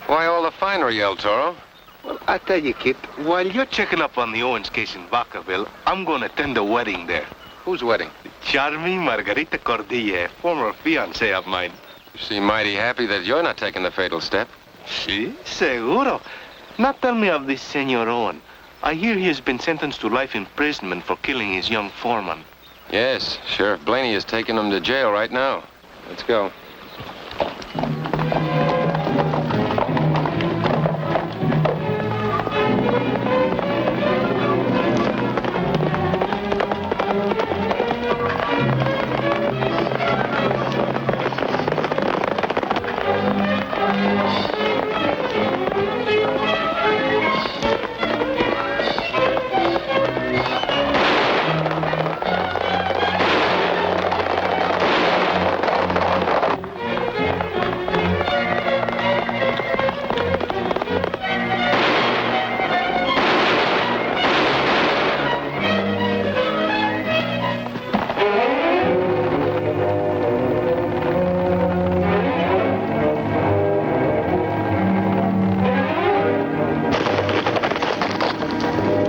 Why all the finery, El Toro? Well, I tell you, Kit, while you're checking up on the Owens case in Vacaville, I'm going to attend a wedding there. Whose wedding? Charming Margarita Cordilla, former fiancée of mine. You seem mighty happy that you're not taking the fatal step. Si, seguro. Now tell me of this Senor Owen. I hear he has been sentenced to life imprisonment for killing his young foreman. Yes, Sheriff Blaney is taking him to jail right now. Let's go.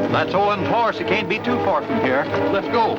That's Owen's horse. He can't be too far from here. Let's go.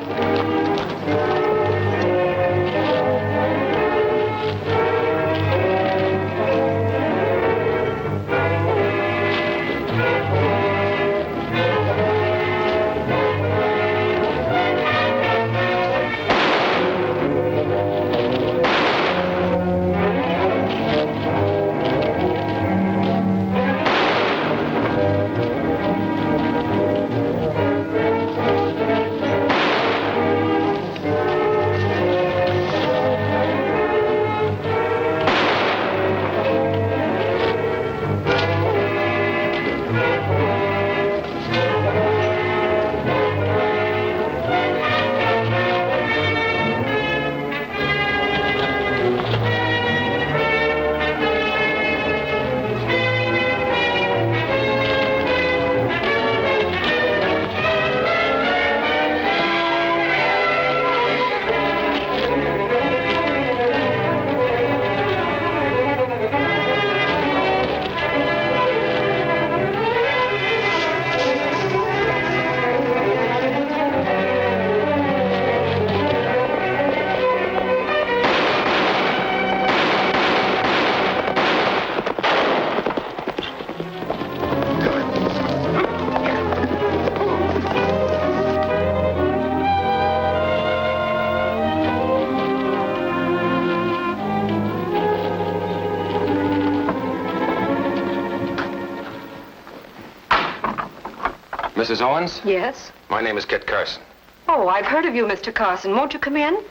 Mrs. Owens? Yes? My name is Kit Carson. Oh, I've heard of you, Mr. Carson. Won't you come in?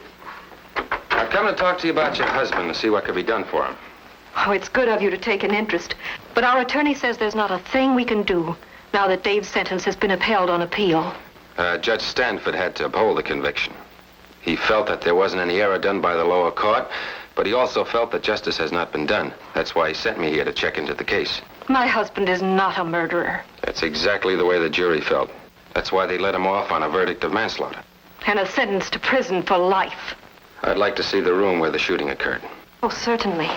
I've come to talk to you about your husband and see what could be done for him. Oh, it's good of you to take an interest. But our attorney says there's not a thing we can do now that Dave's sentence has been upheld on appeal. Judge Stanford had to uphold the conviction. He felt that there wasn't any error done by the lower court, but he also felt that justice has not been done. That's why he sent me here to check into the case. My husband is not a murderer. That's exactly the way the jury felt. That's why they let him off on a verdict of manslaughter. And a sentence to prison for life. I'd like to see the room where the shooting occurred. Oh, certainly.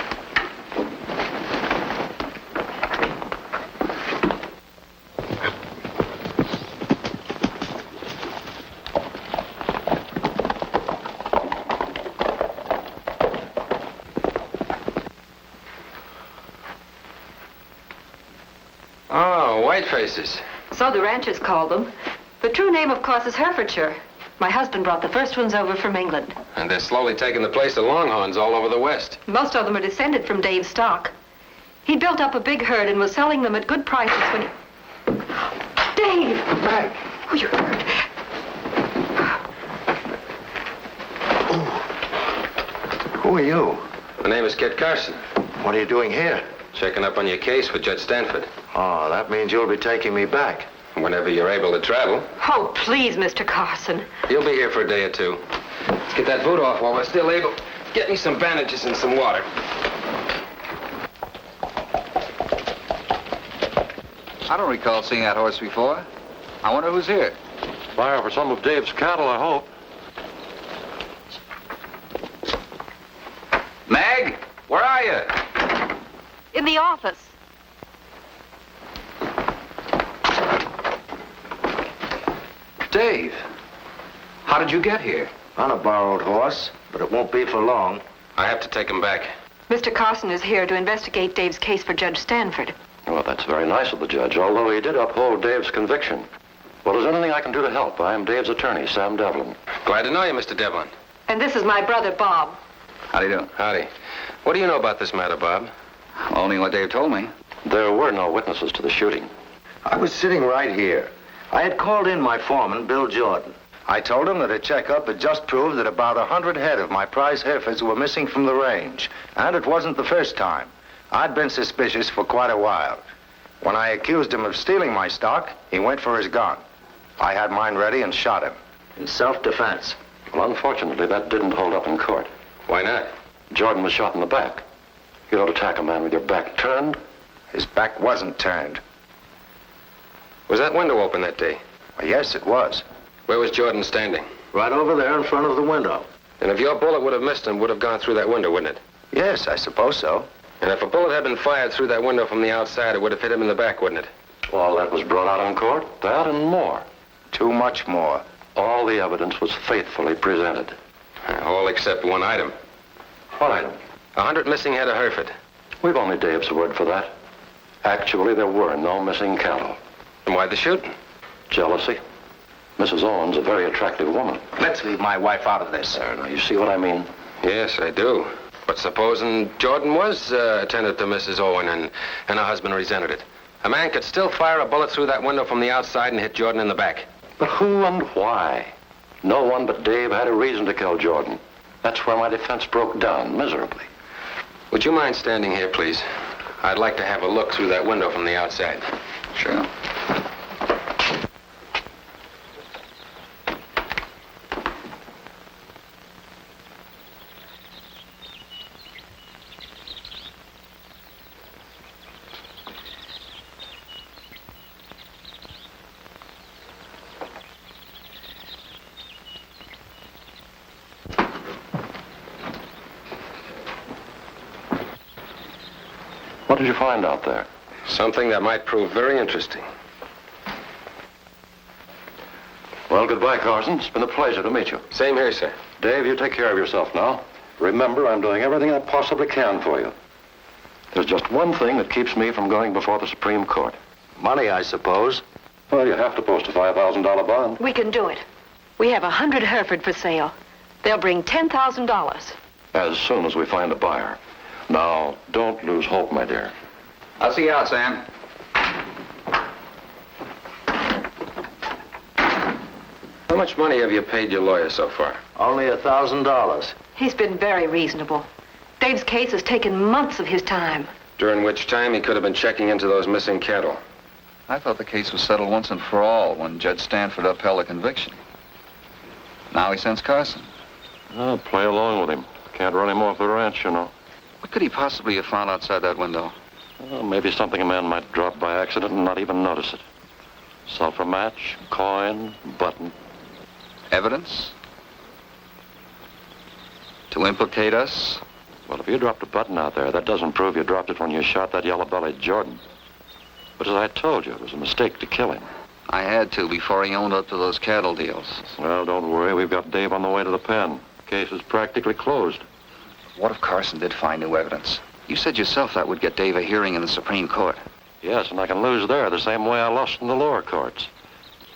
Oh, white faces. So the ranchers call them. The true name, of course, is Herefordshire. My husband brought the first ones over from England. And they're slowly taking the place of Longhorns all over the West. Most of them are descended from Dave's stock. He built up a big herd and was selling them at good prices when he... Dave! Back. Oh, you're hurt. Who are you? My name is Kit Carson. What are you doing here? Checking up on your case with Judge Stanford. Oh, that means you'll be taking me back. Whenever you're able to travel. Oh, please, Mr. Carson. You'll be here for a day or two. Let's get that boot off while we're still able. Get me some bandages and some water. I don't recall seeing that horse before. I wonder who's here. Buyer for some of Dave's cattle, I hope. In the office. Dave, how did you get here? On a borrowed horse, but it won't be for long. I have to take him back. Mr. Carson is here to investigate Dave's case for Judge Stanford. Well, that's very nice of the judge, although he did uphold Dave's conviction. Well, is there anything I can do to help? I am Dave's attorney, Sam Devlin. Glad to know you, Mr. Devlin. And this is my brother, Bob. How do you do? Howdy. What do you know about this matter, Bob? Only what Dave told me. There were no witnesses to the shooting. I was sitting right here. I had called in my foreman, Bill Jordan. I told him that a checkup had just proved that about 100 head of my prize Herefords were missing from the range. And it wasn't the first time. I'd been suspicious for quite a while. When I accused him of stealing my stock, he went for his gun. I had mine ready and shot him. In self-defense. Well, unfortunately, that didn't hold up in court. Why not? Jordan was shot in the back. You don't attack a man with your back turned. His back wasn't turned. Was that window open that day? Well, yes, it was. Where was Jordan standing? Right over there in front of the window. And if your bullet would have missed him, would have gone through that window, wouldn't it? Yes, I suppose so. And if a bullet had been fired through that window from the outside, it would have hit him in the back, wouldn't it? All that was brought out in court. That and more. Too much more. All the evidence was faithfully presented. All except one item. What item? 100 missing head of Hereford. We've only Dave's word for that. Actually, there were no missing cattle. And why the shooting? Jealousy. Mrs. Owens, a very attractive woman. Let's leave my wife out of this, sir. Now, you see what I mean? Yes, I do. But supposing Jordan was attended to Mrs. Owen and her husband resented it. A man could still fire a bullet through that window from the outside and hit Jordan in the back. But who and why? No one but Dave had a reason to kill Jordan. That's where my defense broke down miserably. Would you mind standing here, please? I'd like to have a look through that window from the outside. Sure. What did you find out there? Something that might prove very interesting. Well, goodbye, Carson. It's been a pleasure to meet you. Same here, sir. Dave, you take care of yourself now. Remember, I'm doing everything I possibly can for you. There's just one thing that keeps me from going before the Supreme Court. Money, I suppose. Well, you have to post a $5,000 bond. We can do it. We have 100 Hereford for sale. They'll bring $10,000. As soon as we find a buyer. Now, don't lose hope, my dear. I'll see you out, Sam. How much money have you paid your lawyer so far? Only $1,000. He's been very reasonable. Dave's case has taken months of his time. During which time he could have been checking into those missing cattle. I thought the case was settled once and for all when Judge Stanford upheld the conviction. Now he sends Carson. Oh, play along with him. Can't run him off the ranch, you know. What could he possibly have found outside that window? Well, maybe something a man might drop by accident and not even notice it. Sulfur match, coin, button. Evidence? To implicate us? Well, if you dropped a button out there, that doesn't prove you dropped it when you shot that yellow-bellied Jordan. But as I told you, it was a mistake to kill him. I had to before he owned up to those cattle deals. Well, don't worry. We've got Dave on the way to the pen. Case is practically closed. What if Carson did find new evidence? You said yourself that would get Dave a hearing in the Supreme Court. Yes, and I can lose there the same way I lost in the lower courts.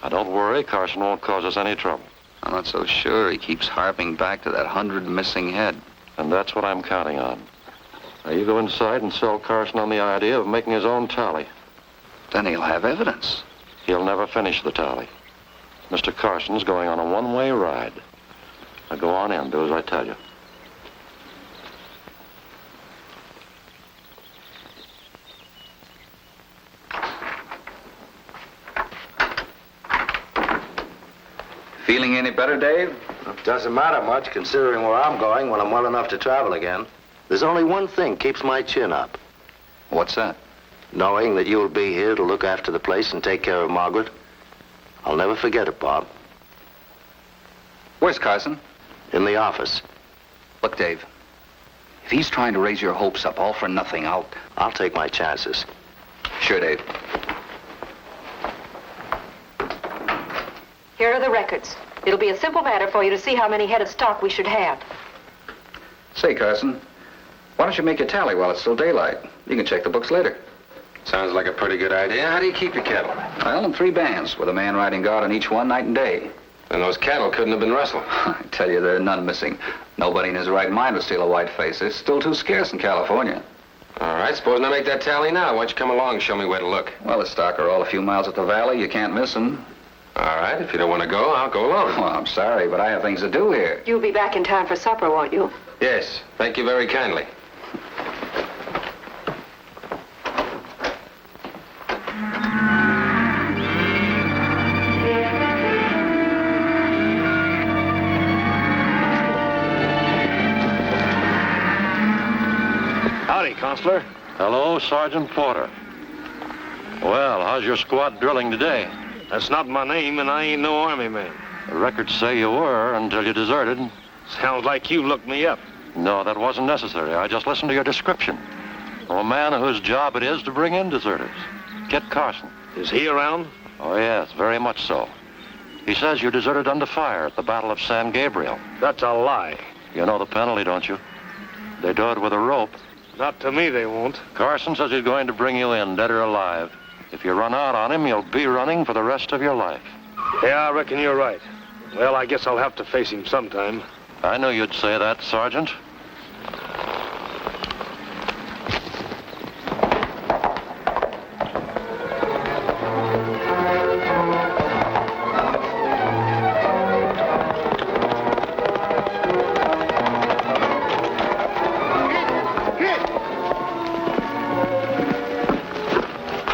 Now, don't worry. Carson won't cause us any trouble. I'm not so sure. He keeps harping back to that 100 missing head. And that's what I'm counting on. Now, you go inside and sell Carson on the idea of making his own tally. Then he'll have evidence. He'll never finish the tally. Mr. Carson's going on a one-way ride. Now, go on in. Do as I tell you. Feeling any better, Dave? Doesn't matter much, considering where I'm going when I'm well enough to travel again. There's only one thing keeps my chin up. What's that? Knowing that you'll be here to look after the place and take care of Margaret. I'll never forget it, Bob. Where's Carson? In the office. Look, Dave. If he's trying to raise your hopes up all for nothing, I'll take my chances. Sure, Dave. Here are the records. It'll be a simple matter for you to see how many head of stock we should have. Say, Carson, why don't you make a tally while it's still daylight? You can check the books later. Sounds like a pretty good idea. How do you keep your cattle? Well, in 3 bands, with a man riding guard on each one night and day. And those cattle couldn't have been rustled. I tell you, there are none missing. Nobody in his right mind would steal a white face. It's still too scarce in California. All right, supposing I make that tally now. Why don't you come along and show me where to look? Well, the stock are all a few miles up the valley. You can't miss them. All right, if you don't want to go, I'll go alone. Well, I'm sorry, but I have things to do here. You'll be back in time for supper, won't you? Yes, thank you very kindly. Howdy, Counselor. Hello, Sergeant Porter. Well, how's your squad drilling today? That's not my name, and I ain't no army man. The records say you were until you deserted. Sounds like you looked me up. No, that wasn't necessary. I just listened to your description. I'm a man whose job it is to bring in deserters. Kit Carson. Is he around? Oh, yes, very much so. He says you deserted under fire at the Battle of San Gabriel. That's a lie. You know the penalty, don't you? They do it with a rope. Not to me, they won't. Carson says he's going to bring you in, dead or alive. If you run out on him, you'll be running for the rest of your life. Yeah, I reckon you're right. Well, I guess I'll have to face him sometime. I knew you'd say that, Sergeant.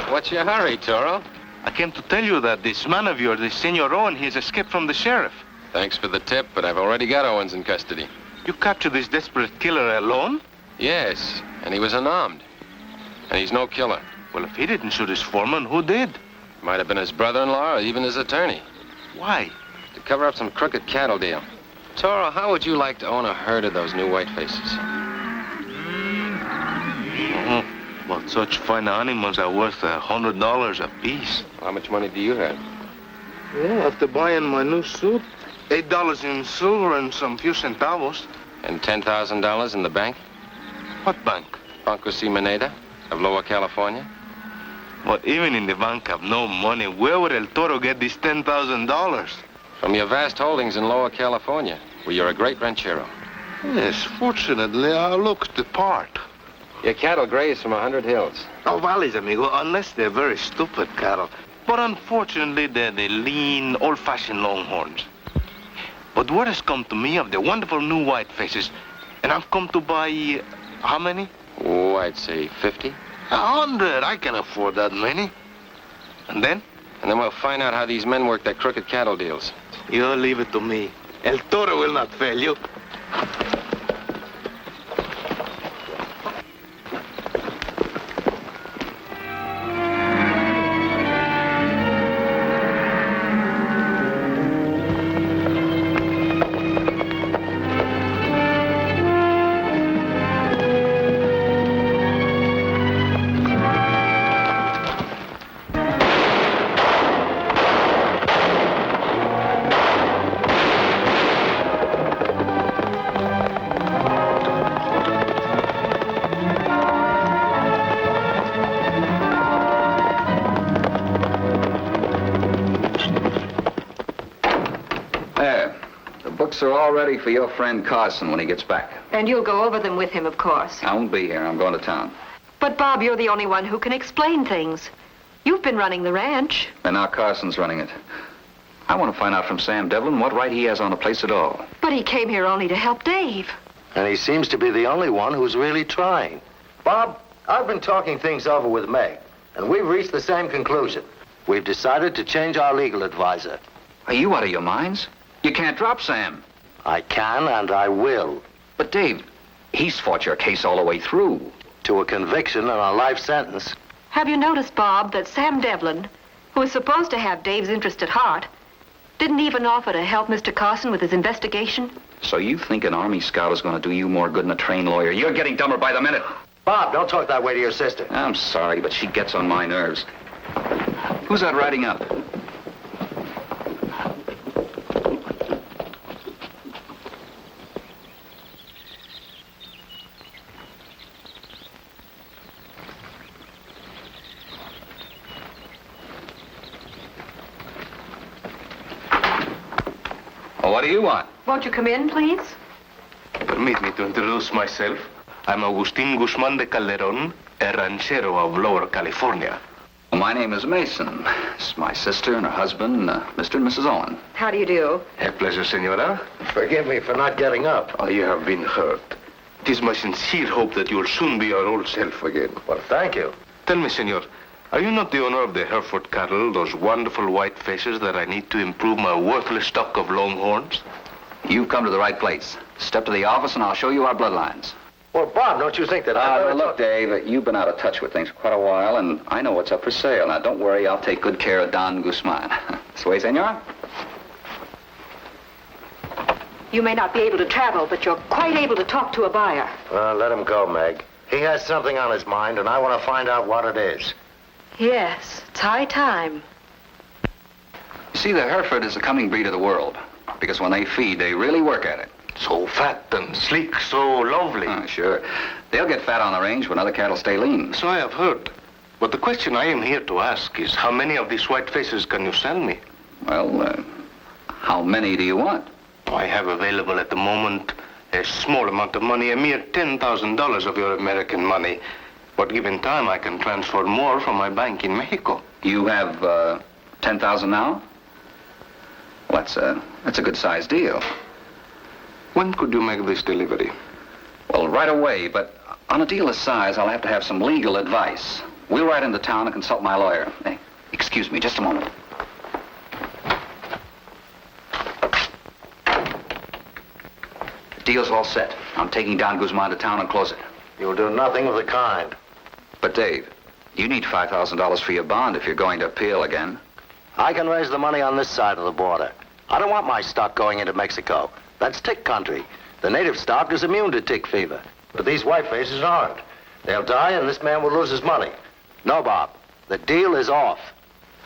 What's your hurry, Toro? I came to tell you that this man of yours, this Senor Owen, he's escaped from the sheriff. Thanks for the tip, but I've already got Owens in custody. You captured this desperate killer alone? Yes, and he was unarmed. And he's no killer. Well, if he didn't shoot his foreman, who did? Might have been his brother-in-law or even his attorney. Why? To cover up some crooked cattle deal. Toro, how would you like to own a herd of those new white faces? Well, such fine animals are worth $100 apiece. How much money do you have? Well, after buying my new suit, $8 in silver and some few centavos. And $10,000 in the bank? What bank? Banco C. Moneda of Lower California? But even in the bank have no money. Where would El Toro get this $10,000? From your vast holdings in Lower California, where you're a great ranchero. Yes, fortunately, I look the part. Your cattle graze from 100 hills. Oh, valleys, amigo, unless they're very stupid cattle. But unfortunately, they're the lean, old-fashioned longhorns. But word has come to me of the wonderful new white faces, and I've come to buy, how many? Oh, I'd say 50. 100. I can afford that many. And then? And then we'll find out how these men work their crooked cattle deals. You leave it to me. El Toro will not fail you. Are all ready for your friend Carson when he gets back. And you'll go over them with him, of course. I won't be here. I'm going to town. But, Bob, you're the only one who can explain things. You've been running the ranch. And now Carson's running it. I want to find out from Sam Devlin what right he has on the place at all. But he came here only to help Dave. And he seems to be the only one who's really trying. Bob, I've been talking things over with Meg, and we've reached the same conclusion. We've decided to change our legal advisor. Are you out of your minds? You can't drop Sam. I can and I will. But, Dave, he's fought your case all the way through. To a conviction and a life sentence. Have you noticed, Bob, that Sam Devlin, who is supposed to have Dave's interest at heart, Didn't even offer to help Mr. Carson with his investigation. So you think an Army scout is going to do you more good than a trained lawyer? You're getting dumber by the minute. Bob, don't talk that way to your sister. I'm sorry, but she gets on my nerves. Who's that riding up? Well, what do you want? Won't you come in, please? Permit me to introduce myself. I'm Agustin Guzman de Calderon, a ranchero of Lower California. Well, my name is Mason. It's my sister and her husband, Mr. and Mrs. Owen. How do you do? A pleasure, senora. Forgive me for not getting up. You have been hurt. It is my sincere hope that you'll soon be your old self again. Well, thank you. Tell me, senor, are you not the owner of the Hereford cattle, those wonderful white faces that I need to improve my worthless stock of longhorns? You've come to the right place. Step to the office and I'll show you our bloodlines. Well, Bob, don't you think that Look, Dave, you've been out of touch with things for quite a while, and I know what's up for sale. Now, don't worry, I'll take good care of Don Guzman. This way, senor? You may not be able to travel, but you're quite able to talk to a buyer. Well, let him go, Meg. He has something on his mind, and I want to find out what it is. Yes, it's high time. You see, the Hereford is the coming breed of the world, because when they feed, they really work at it. So fat and sleek, so lovely. Sure. They'll get fat on the range when other cattle stay lean. So I have heard. But the question I am here to ask is, how many of these white faces can you sell me? Well, how many do you want? I have available at the moment a small amount of money, a mere $10,000 of your American money. But given time, I can transfer more from my bank in Mexico. You have, $10,000 now? Well, that's a good-sized deal. When could you make this delivery? Well, right away, but on a deal this size, I'll have to have some legal advice. We'll ride into town and consult my lawyer. Hey, excuse me, just a moment. The deal's all set. I'm taking Don Guzman to town and close it. You'll do nothing of the kind. But, Dave, you need $5,000 for your bond if you're going to appeal again. I can raise the money on this side of the border. I don't want my stock going into Mexico. That's tick country. The native stock is immune to tick fever. But these white faces aren't. They'll die and this man will lose his money. No, Bob. The deal is off.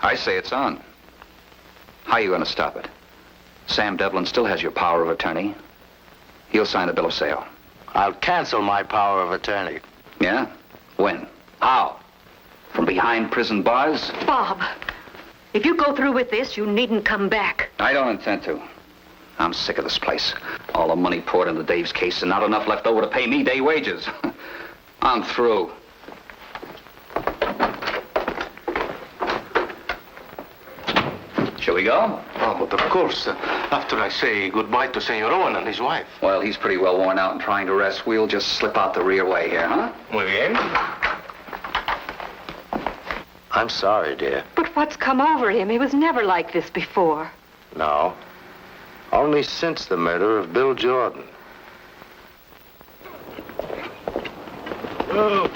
I say it's on. How are you going to stop it? Sam Devlin still has your power of attorney. He'll sign the bill of sale. I'll cancel my power of attorney. Yeah? When? How? From behind prison bars? Bob, if you go through with this, you needn't come back. I don't intend to. I'm sick of this place. All the money poured into Dave's case and not enough left over to pay me day wages. I'm through. Shall we go? Oh, but of course, after I say goodbye to Senor Owen and his wife. Well, he's pretty well worn out and trying to rest. We'll just slip out the rear way here, huh? Muy bien. I'm sorry, dear. But what's come over him? He was never like this before. No. Only since the murder of Bill Jordan. Oh.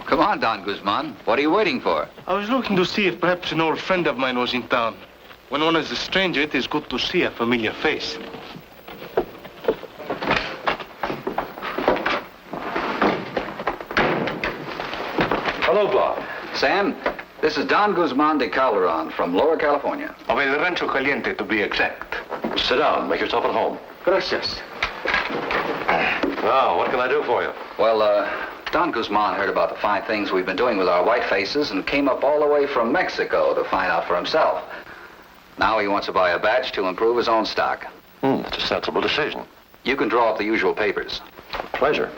Come on, Don Guzman. What are you waiting for? I was looking to see if perhaps an old friend of mine was in town. When one is a stranger, it is good to see a familiar face. Hello, Bob. Sam, this is Don Guzman de Calderon from Lower California. Of El Rancho Caliente, to be exact. Sit down. Make yourself at home. Gracias. Now, what can I do for you? Well, Don Guzman heard about the fine things we've been doing with our white faces and came up all the way from Mexico to find out for himself. Now he wants to buy a batch to improve his own stock. It's a sensible decision. You can draw up the usual papers. Pleasure.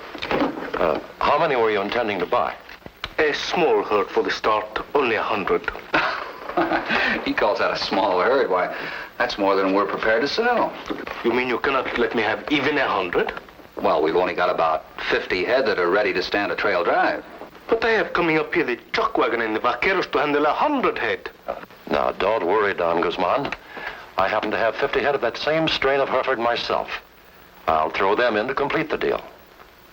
How many were you intending to buy? A small herd for the start, only 100. He calls that a small herd. Why, that's more than we're prepared to sell. You mean you cannot let me have even 100? Well, we've only got about 50 head that are ready to stand a trail drive. But I have coming up here the chuck wagon and the vaqueros to handle 100 head. Now, don't worry, Don Guzman. I happen to have 50 head of that same strain of Hereford myself. I'll throw them in to complete the deal.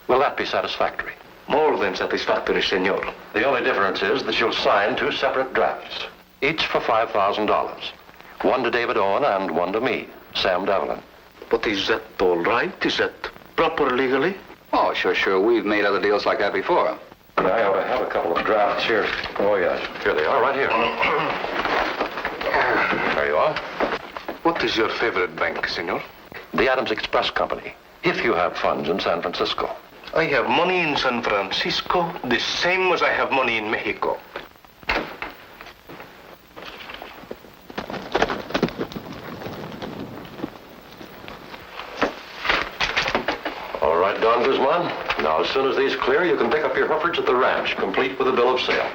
Will that be satisfactory? More than satisfactory, senor. The only difference is that you'll sign 2 separate drafts, each for $5,000. One to David Owen and one to me, Sam Devlin. But is that all right? Is that proper legally? Oh, sure. We've made other deals like that before. I ought to have a couple of drafts here. Oh, yes. Here they are, right here. There you are. What is your favorite bank, senor? The Adams Express Company, if you have funds in San Francisco. I have money in San Francisco, the same as I have money in Mexico. All right, Don Guzman. Now, as soon as these clear, you can pick up your Hufford's at the ranch, complete with a bill of sale.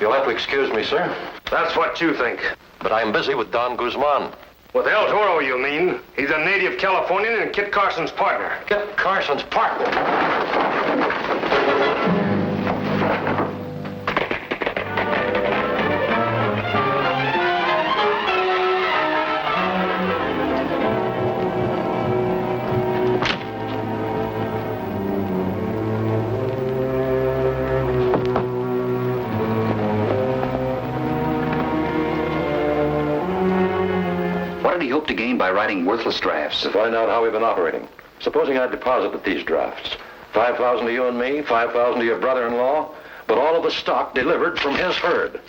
You'll have to excuse me, sir, That's what you think. but I'm busy with Don Guzman. With El Toro, you mean? He's a native Californian and Kit Carson's partner. Kit Carson's partner. What did he hope to gain by writing worthless drafts? To find out how we've been operating. Supposing I deposited these drafts. 5,000 to you and me, 5,000 to your brother-in-law, but all of the stock delivered from his herd.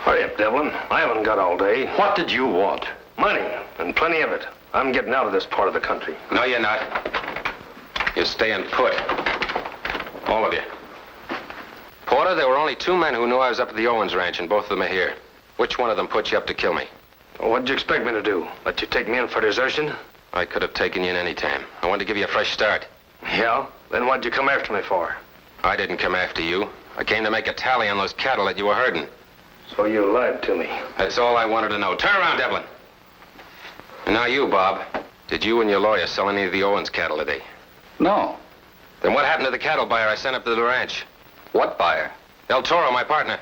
Hurry up, Devlin. I haven't got all day. What did you want? Money, and plenty of it. I'm getting out of this part of the country. No, you're not. You're staying put. All of you. Porter, there were only 2 men who knew I was up at the Owens ranch, and both of them are here. Which one of them put you up to kill me? Well, what'd you expect me to do? Let you take me in for desertion? I could have taken you in any time. I wanted to give you a fresh start. Yeah? Then what'd you come after me for? I didn't come after you. I came to make a tally on those cattle that you were herding. So you lied to me. That's all I wanted to know. Turn around, Devlin. And now you, Bob. Did you and your lawyer sell any of the Owens cattle today? No. Then what happened to the cattle buyer I sent up to the ranch? What buyer? El Toro, my partner.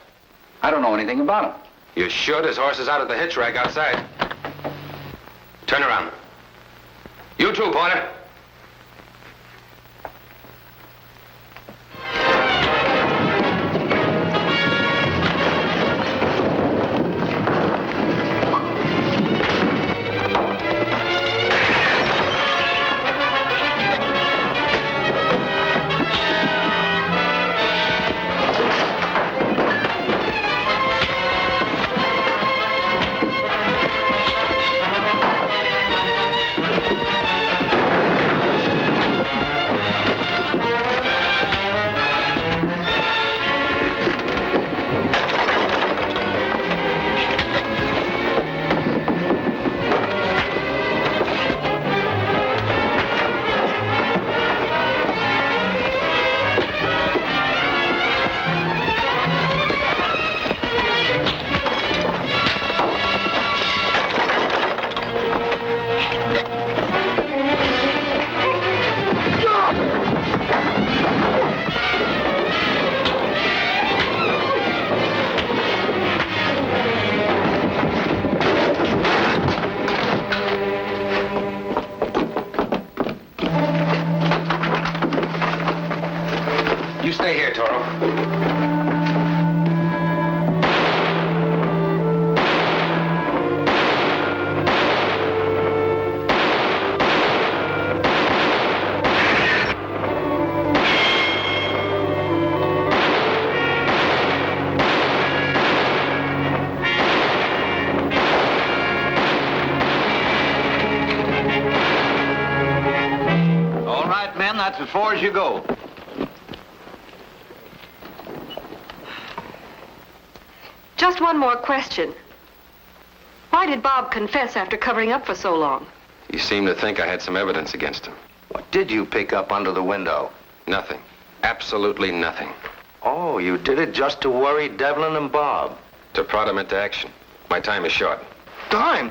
I don't know anything about him. You should. His horse is out at the hitch rack outside. Turn around. You too, Porter. You stay here, Toro. All right, men, that's as far as you go. Just one more question. Why did Bob confess after covering up for so long? He seemed to think I had some evidence against him. What did you pick up under the window? Nothing. Absolutely nothing. Oh, you did it just to worry Devlin and Bob. To prod him into action. My time is short. Time?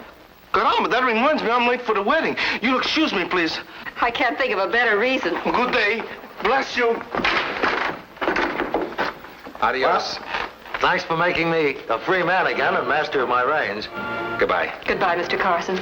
Caramba, that reminds me I'm late for the wedding. You'll excuse me, please. I can't think of a better reason. Good day. Bless you. Adios. Thanks for making me a free man again and master of my reins. Goodbye. Goodbye, Mr. Carson.